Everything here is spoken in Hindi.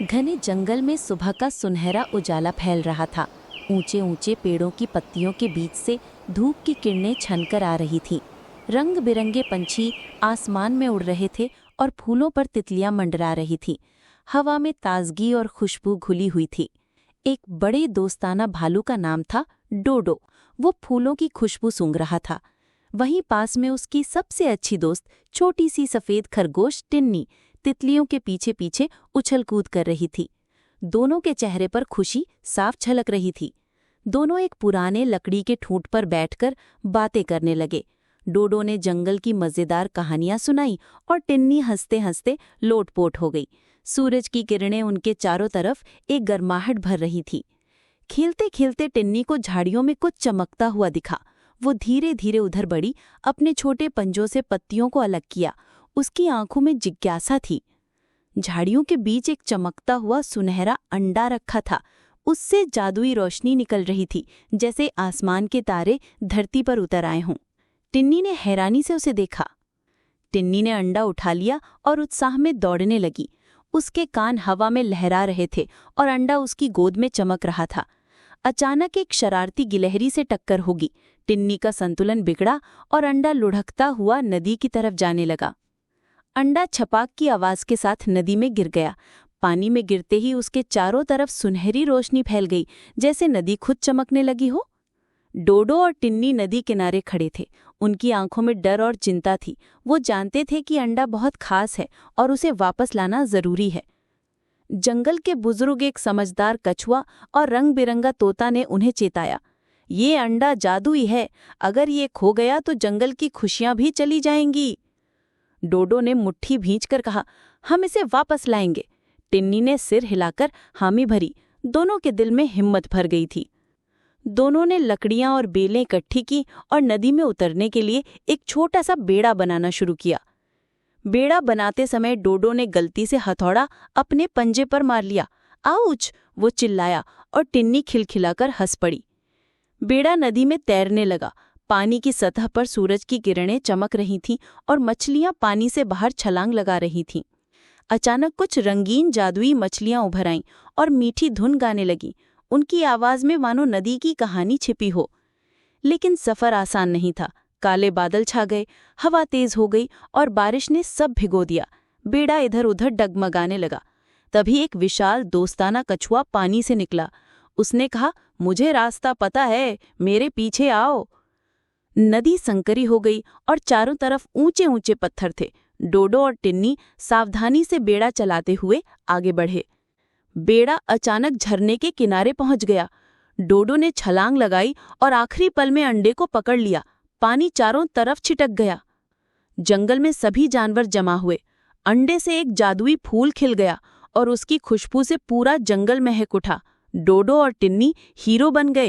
घने जंगल में सुबह का सुनहरा उजाला फैल रहा था। ऊंचे ऊंचे पेड़ों की पत्तियों के बीच से धूप की किरणें छनकर आ रही थीं। रंग बिरंगे पंछी आसमान में उड़ रहे थे और फूलों पर तितलियां मंडरा रही थीं। हवा में ताजगी और खुशबू घुली हुई थी। एक बड़े दोस्ताना भालू का नाम था डोडो। वो फूलों की खुशबू सूंघ रहा था। वहीं पास में उसकी सबसे अच्छी दोस्त छोटी सी सफेद खरगोश टिन्नी तितलियों के पीछे पीछे उछल कूद कर रही थी। दोनों के चेहरे पर खुशी साफ झलक रही थी। दोनों एक पुराने लकड़ी के ठूंठ पर बैठकर बातें करने लगे। डोडो ने जंगल की मजेदार कहानियां सुनाई और टिन्नी हंसते हंसते लोटपोट हो गई। सूरज की किरणें उनके चारों तरफ एक गर्माहट भर रही थी। खेलते खेलते टिन्नी को झाड़ियों में कुछ चमकता हुआ दिखा। वो धीरे धीरे उधर बढ़ी, अपने छोटे पंजों से पत्तियों को अलग किया। उसकी आंखों में जिज्ञासा थी। झाड़ियों के बीच एक चमकता हुआ सुनहरा अंडा रखा था। उससे जादुई रोशनी निकल रही थी, जैसे आसमान के तारे धरती पर उतर आए हों। टिन्नी ने हैरानी से उसे देखा। टिन्नी ने अंडा उठा लिया और उत्साह में दौड़ने लगी। उसके कान हवा में लहरा रहे थे और अंडा उसकी गोद में चमक रहा था। अचानक एक शरारती गिलहरी से टक्कर होगी। टिन्नी का संतुलन बिगड़ा और अंडा लुढ़कता हुआ नदी की तरफ जाने लगा। अंडा छपाक की आवाज के साथ नदी में गिर गया। पानी में गिरते ही उसके चारों तरफ सुनहरी रोशनी फैल गई, जैसे नदी खुद चमकने लगी हो। डोडो और टिन्नी नदी किनारे खड़े थे। उनकी आंखों में डर और चिंता थी। वो जानते थे कि अंडा बहुत खास है और उसे वापस लाना जरूरी है। जंगल के बुजुर्ग एक समझदार कछुआ और रंग बिरंगा तोता ने उन्हें चेताया, ये अंडा जादुई है। अगर ये खो गया तो जंगल की खुशियां भी चली जाएंगी। डोडो ने मुट्ठी भींचकर कहा, हम इसे वापस लाएंगे। टिन्नी ने सिर हिलाकर हामी भरी। दोनों के दिल में हिम्मत भर गई थी। दोनों ने लकड़ियां और बेलें इकट्ठी की और नदी में उतरने के लिए एक छोटा सा बेड़ा बनाना शुरू किया। बेड़ा बनाते समय डोडो ने गलती से हथौड़ा अपने पंजे पर मार लिया। आउच! वो चिल्लाया और टिन्नी खिलखिलाकर हंस पड़ी। बेड़ा नदी में तैरने लगा। पानी की सतह पर सूरज की किरणें चमक रही थीं और मछलियां पानी से बाहर छलांग लगा रही थीं। अचानक कुछ रंगीन जादुई मछलियां उभर आईं और मीठी धुन गाने लगीं। उनकी आवाज में मानो नदी की कहानी छिपी हो। लेकिन सफर आसान नहीं था। काले बादल छा गए, हवा तेज हो गई और बारिश ने सब भिगो दिया। बेड़ा इधर उधर डगमगाने लगा। तभी एक विशाल दोस्ताना कछुआ पानी से निकला। उसने कहा, मुझे रास्ता पता है, मेरे पीछे आओ। नदी संकरी हो गई और चारों तरफ ऊंचे ऊंचे पत्थर थे। डोडो और टिन्नी सावधानी से बेड़ा चलाते हुए आगे बढ़े। बेड़ा अचानक झरने के किनारे पहुंच गया। डोडो ने छलांग लगाई और आखिरी पल में अंडे को पकड़ लिया। पानी चारों तरफ छिटक गया। जंगल में सभी जानवर जमा हुए। अंडे से एक जादुई फूल खिल गया और उसकी खुशबू से पूरा जंगल महक उठा। डोडो और टिन्नी हीरो बन गए।